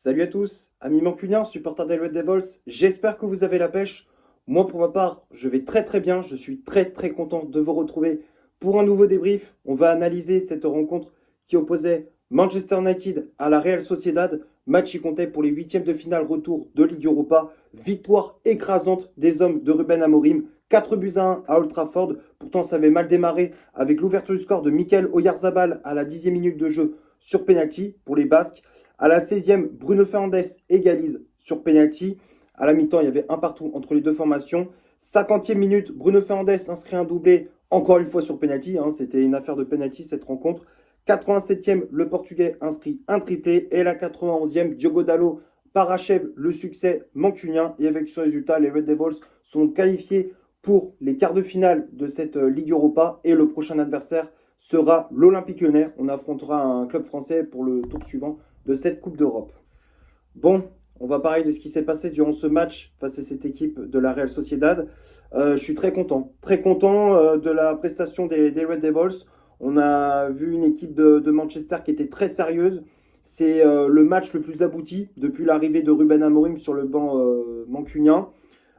Salut à tous, amis mancuniens, supporters des Red Devils, j'espère que vous avez la pêche. Moi pour ma part, je vais très très bien, je suis très content de vous retrouver pour un nouveau débrief. On va analyser cette rencontre qui opposait Manchester United à la Real Sociedad, match qui comptait pour les huitièmes de finale retour de Ligue Europa. Victoire écrasante des hommes de Ruben Amorim, 4 buts à Old Trafford. Pourtant ça avait mal démarré avec l'ouverture du score de Mikel Oyarzabal à la 10e minute de jeu sur penalty pour les Basques. À la 16e, Bruno Fernandes égalise sur penalty. À la mi-temps, il y avait un partout entre les deux formations. 50e minute, Bruno Fernandes inscrit un doublé, encore une fois sur penalty. C'était une affaire de penalty cette rencontre. 87e, le Portugais inscrit un triplé. Et la 91e, Diogo Dalot parachève le succès mancunien. Et avec ce résultat, les Red Devils sont qualifiés pour les quarts de finale de cette Ligue Europa. Et le prochain adversaire sera l'Olympique Lyonnais. On affrontera un club français pour le tour suivant de cette Coupe d'Europe. Bon, on va parler de ce qui s'est passé durant ce match face à cette équipe de la Real Sociedad. Je suis très content de la prestation des Red Devils. On a vu une équipe de Manchester qui était très sérieuse. C'est le match le plus abouti depuis l'arrivée de Ruben Amorim sur le banc mancunien.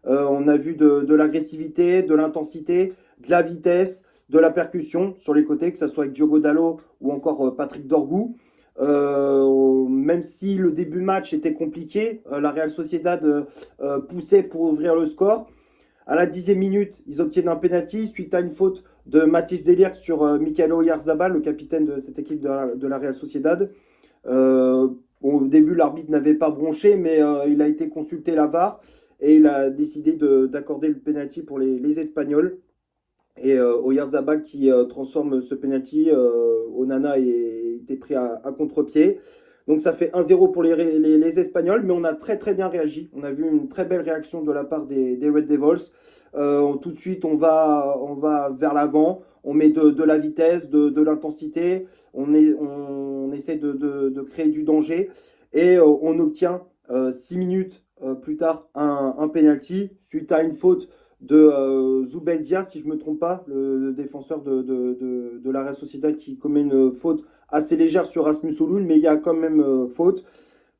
On a vu de l'agressivité, de l'intensité, de la vitesse, de la percussion sur les côtés, que ce soit avec Diogo Dalot ou encore Patrick Dorgu. Même si le début match était compliqué, la Real Sociedad poussait pour ouvrir le score. À la 10e minute, ils obtiennent un penalty suite à une faute de Mathis De Ligt sur Mikel Oyarzabal, le capitaine de cette équipe de la Real Sociedad. Au début, l'arbitre n'avait pas bronché, mais il a été consulté la VAR et il a décidé d'accorder le penalty pour les Espagnols. Et Oyarzabal qui transforme ce penalty, Onana était pris à contre-pied. Donc ça fait 1-0 pour les Espagnols, mais on a très bien réagi. On a vu une très belle réaction de la part des Red Devils. Tout de suite, on va vers l'avant, on met de la vitesse, de l'intensité, on essaie de créer du danger et on obtient 6 minutes plus tard un penalty suite à une faute de Zubeldia, si je ne me trompe pas, le défenseur de la Real Sociedad qui commet une faute assez légère sur Rasmus Højlund, mais il y a quand même faute.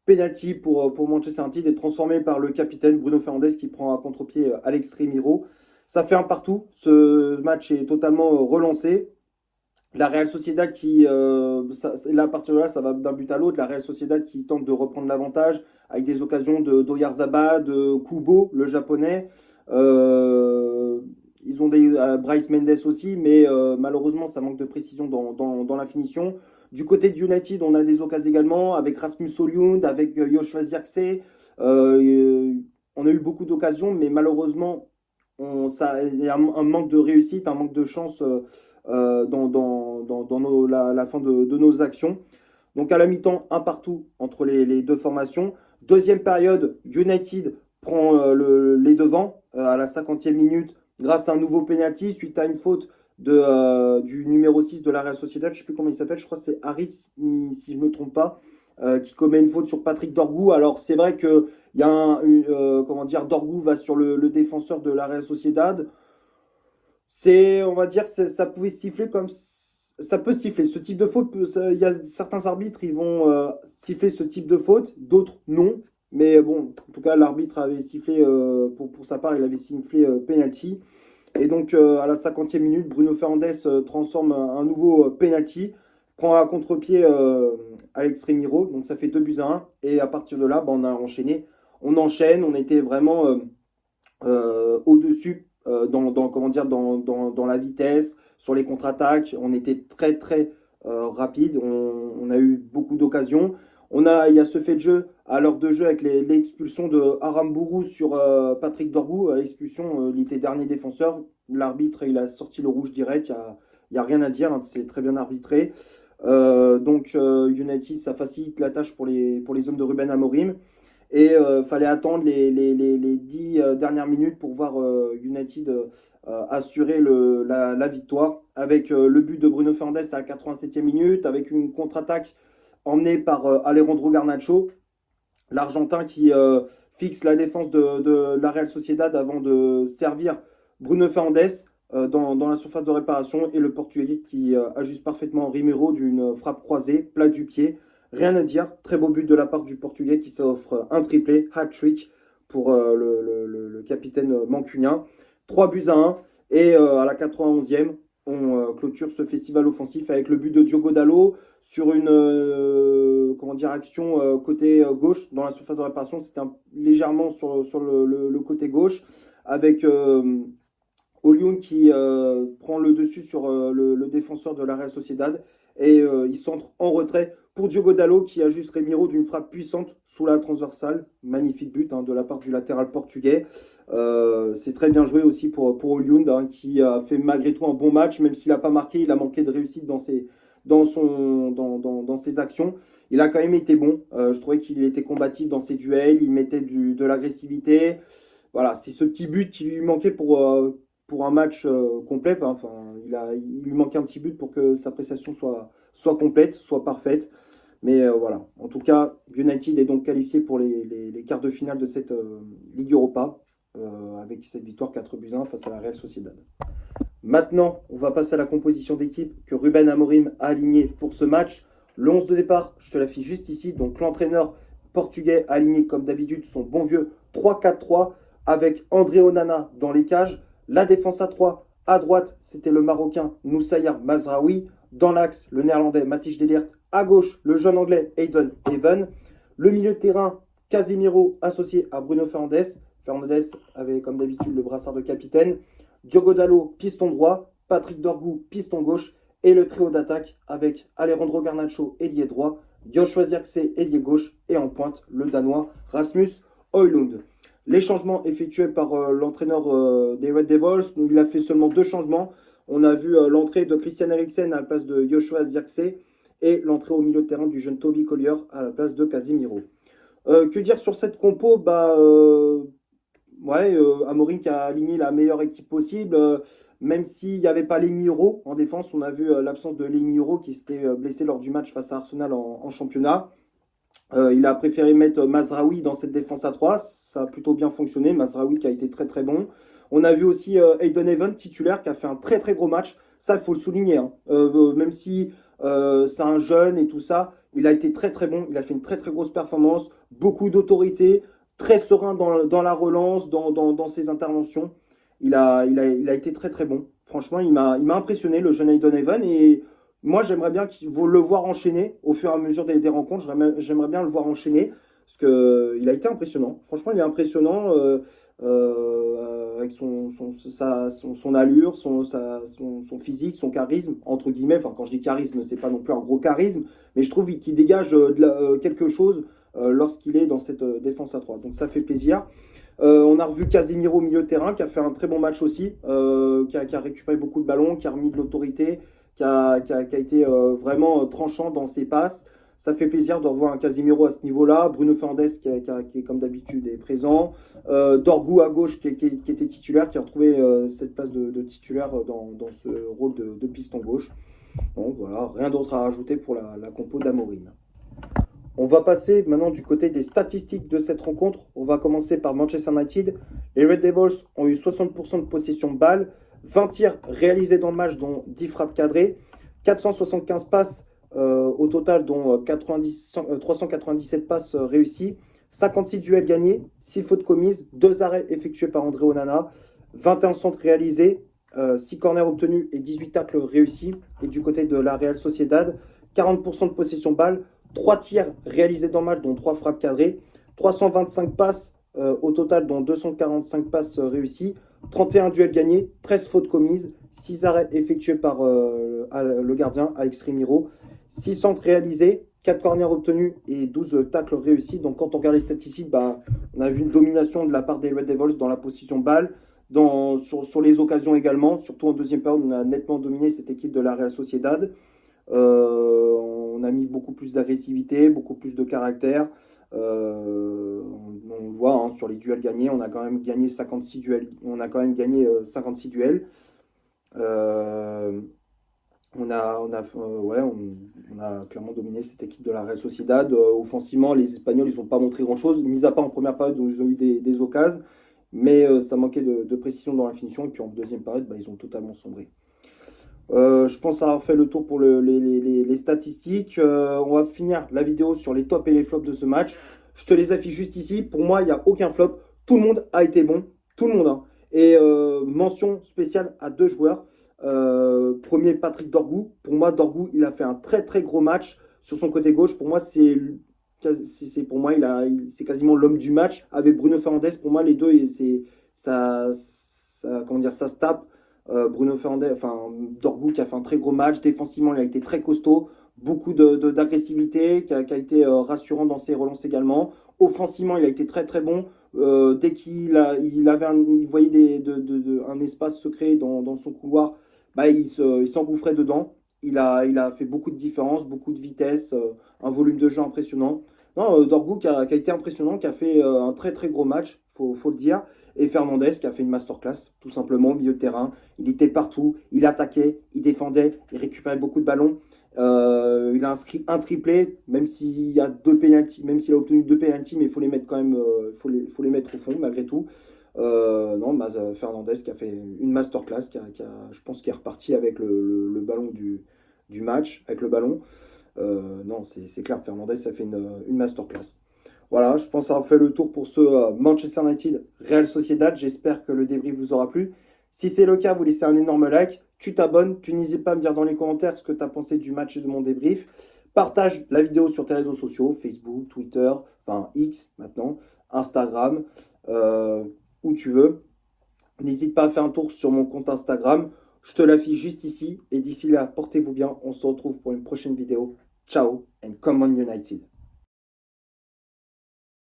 Penalty pour Manchester United est transformé par le capitaine Bruno Fernandes qui prend à contre-pied Alex Remiro. Ça fait un partout. Ce match est totalement relancé. La Real Sociedad là, à partir de là, ça va d'un but à l'autre. La Real Sociedad qui tente de reprendre l'avantage avec des occasions d'Oyarzabal, de Kubo, le japonais. Ils ont des Bryce Mendes aussi, mais malheureusement, ça manque de précision dans la finition. Du côté de United, on a des occasions également avec Rasmus Højlund, avec Joshua Zirkzee. On a eu beaucoup d'occasions, mais malheureusement, il y a un manque de réussite, un manque de chance dans la fin de nos actions. Donc à la mi-temps, un partout entre les deux formations. Deuxième période, United prend les devants à la 50e minute grâce à un nouveau penalty suite à une faute du numéro 6 de la Real Sociedad. Je ne sais plus comment il s'appelle, je crois que c'est Haritz, si je ne me trompe pas, qui commet une faute sur Patrick Dorgu. Alors c'est vrai que il y a comment dire, Dorgu va sur le défenseur de la Real Sociedad. On va dire, ça pouvait siffler comme ça peut siffler. Ce type de faute, il y a certains arbitres, ils vont siffler ce type de faute, d'autres non. Mais bon, en tout cas, l'arbitre avait sifflé, pour sa part, il avait sifflé penalty. Et donc, à la 50e minute, Bruno Fernandes transforme un nouveau penalty, prend à contre-pied Alex Remiro. Donc, ça fait 2 buts à 1. Et à partir de là, on a enchaîné. On enchaîne, on était vraiment au-dessus comment dire, dans la vitesse, sur les contre-attaques. On était très rapide. On a eu beaucoup d'occasions. Il y a ce fait de jeu à l'heure de jeu avec l'expulsion de Aramburu sur Patrick Dorgu. L'expulsion, il était dernier défenseur. L'arbitre, il a sorti le rouge direct. Il y a rien à dire. C'est très bien arbitré. Donc United, ça facilite la tâche pour les hommes de Ruben Amorim. Et fallait attendre les 10 dernières minutes pour voir United assurer la victoire avec le but de Bruno Fernandes à la 87e minute, avec une contre-attaque emmenée par Alejandro Garnacho, l'Argentin qui fixe la défense de la Real Sociedad avant de servir Bruno Fernandes dans la surface de réparation et le Portugais qui ajuste parfaitement Remiro d'une frappe croisée, plat du pied. Rien à dire. Très beau but de la part du Portugais qui s'offre un triplé, hat-trick pour le capitaine mancunien. 3 buts à 1. Et à la 91e, on clôture ce festival offensif avec le but de Diogo Dalot sur une comment dire, action côté gauche dans la surface de réparation. C'était légèrement sur le côté gauche avec Olioun qui prend le dessus sur le défenseur de la Real Sociedad et il centre en retrait pour Diogo Dalot qui ajuste Remiro d'une frappe puissante sous la transversale. Magnifique but de la part du latéral portugais. C'est très bien joué aussi pour Olioun qui a fait malgré tout un bon match, même s'il n'a pas marqué, il a manqué de réussite dans ses actions. Il a quand même été bon. Je trouvais qu'il était combatif dans ses duels, il mettait de l'agressivité. Voilà, c'est ce petit but qui lui manquait pour un match complet. Enfin, il lui manquait un petit but pour que sa prestation soit complète, soit parfaite. Mais voilà, en tout cas, United est donc qualifié pour les quarts de finale de cette Ligue Europa avec cette victoire 4-1 face à la Real Sociedad. Maintenant, on va passer à la composition d'équipe que Ruben Amorim a alignée pour ce match. Le 11 de départ, je te l'affiche juste ici. Donc l'entraîneur portugais a aligné comme d'habitude son bon vieux 3-4-3 avec André Onana dans les cages. La défense à 3, à droite, c'était le Marocain Noussaïr Mazraoui. Dans l'axe, le Néerlandais Matthijs de Ligt. À gauche, le jeune Anglais Hayden Even. Le milieu de terrain, Casemiro associé à Bruno Fernandes. Fernandes avait comme d'habitude le brassard de capitaine. Diogo Dalot, piston droit. Patrick Dorgu, piston gauche. Et le trio d'attaque avec Alejandro Garnacho, ailier droit. Joshua Zirkzee, ailier gauche. Et en pointe, le Danois Rasmus Højlund. Les changements effectués par l'entraîneur des Red Devils, il a fait seulement 2 changements. On a vu l'entrée de Christian Eriksen à la place de Joshua Zirkzee et l'entrée au milieu de terrain du jeune Toby Collier à la place de Casemiro. Que dire sur cette compo? Amorim qui a aligné la meilleure équipe possible, même s'il n'y avait pas Lenny Yoro en défense. On a vu l'absence de Lenny Yoro qui s'était blessé lors du match face à Arsenal en championnat. Il a préféré mettre Mazraoui dans cette défense à 3. Ça a plutôt bien fonctionné. Mazraoui qui a été très très bon. On a vu aussi Hayden Even, titulaire, qui a fait un très très gros match. Ça, il faut le souligner. Même si c'est un jeune et tout ça, il a été très très bon. Il a fait une très très grosse performance. Beaucoup d'autorité. Très serein dans la relance, dans ses interventions. Il a été très très bon. Franchement, il m'a impressionné, le jeune Hayden Even. Et moi, j'aimerais bien le voir enchaîner au fur et à mesure des rencontres. J'aimerais bien le voir enchaîner parce qu'il a été impressionnant. Franchement, il est impressionnant avec son allure, son physique, son charisme, entre guillemets. Enfin, quand je dis charisme, c'est pas non plus un gros charisme, mais je trouve qu'il dégage quelque chose lorsqu'il est dans cette défense à 3. Donc ça fait plaisir. On a revu Casemiro au milieu de terrain qui a fait un très bon match aussi, qui a récupéré beaucoup de ballons, qui a remis de l'autorité, qui a été vraiment tranchant dans ses passes. Ça fait plaisir de revoir un Casemiro à ce niveau-là. Bruno Fernandes qui est comme d'habitude est présent. Dorgu à gauche qui était titulaire, qui a retrouvé cette place de titulaire dans ce rôle de piston gauche. Donc voilà, rien d'autre à rajouter pour la compo d'Amorim. On va passer maintenant du côté des statistiques de cette rencontre. On va commencer par Manchester United. Les Red Devils ont eu 60% de possession de balles, 20 tirs réalisés dans le match, dont 10 frappes cadrées, 475 passes au total, dont 397 passes réussies, 56 duels gagnés, 6 fautes commises, 2 arrêts effectués par André Onana, 21 centres réalisés, 6 corners obtenus et 18 tacles réussis. Et du côté de la Real Sociedad, 40% de possession de balles, 3 tirs réalisés dans le match, dont 3 frappes cadrées, 325 passes au total, dont 245 passes réussies, 31 duels gagnés, 13 fautes commises, 6 arrêts effectués par le gardien Alex Remiro, 6 centres réalisés, 4 corners obtenus et 12 tacles réussis. Donc quand on regarde les statistiques, on a vu une domination de la part des Red Devils dans la possession balle, sur les occasions également. Surtout en deuxième période, on a nettement dominé cette équipe de la Real Sociedad. On a mis beaucoup plus d'agressivité, beaucoup plus de caractère. On le voit sur les duels gagnés, on a quand même gagné 56 duels. On a quand même gagné 56 duels. On a clairement dominé cette équipe de la Real Sociedad. Offensivement, les Espagnols, ils n'ont pas montré grand-chose, mis à part en première période où ils ont eu des occasions, mais ça manquait de précision dans la finition. Et puis en deuxième période, ils ont totalement sombré. Je pense avoir fait le tour pour les statistiques. On va finir la vidéo sur les tops et les flops de ce match. Je te les affiche juste ici. Pour moi, il n'y a aucun flop. Tout le monde a été bon. Tout le monde, hein. Et mention spéciale à deux joueurs. Premier, Patrick Dorgu. Pour moi, Dorgu, il a fait un très très gros match sur son côté gauche. Pour moi, pour moi, c'est quasiment l'homme du match. Avec Bruno Fernandes, pour moi, les deux, comment dire, ça se tape. Bruno Fernandes, enfin Dorgu qui a fait un très gros match. Défensivement, il a été très costaud. Beaucoup d'agressivité, qui a été rassurant dans ses relances également. Offensivement, il a été très très bon. Dès il voyait un espace secret dans son couloir, bah, il s'engouffrait dedans. Il a fait beaucoup de différence, beaucoup de vitesse, un volume de jeu impressionnant. Non, Dorgu qui a été impressionnant, qui a fait un très très gros match, faut le dire. Et Fernandez qui a fait une masterclass, tout simplement, au milieu de terrain. Il était partout, il attaquait, il défendait, il récupérait beaucoup de ballons. Il a inscrit un triplé, même s'il y a deux penalties, même s'il a obtenu deux penalties, mais il faut les mettre quand même, faut les mettre au fond malgré tout. Non, Fernandez qui a fait une masterclass, je pense qu'il est reparti avec le ballon du match, avec le ballon. Non, c'est clair, Fernandez, ça fait une masterclass. Voilà, je pense avoir fait le tour pour ce Manchester United Real Sociedad. J'espère que le débrief vous aura plu. Si c'est le cas, vous laissez un énorme like, tu t'abonnes, tu n'hésites pas à me dire dans les commentaires ce que tu as pensé du match et de mon débrief. Partage la vidéo sur tes réseaux sociaux, Facebook, Twitter, enfin X maintenant, Instagram, où tu veux. N'hésite pas à faire un tour sur mon compte Instagram. Je te l'affiche juste ici. Et d'ici là, portez-vous bien. On se retrouve pour une prochaine vidéo. Ciao and come on United.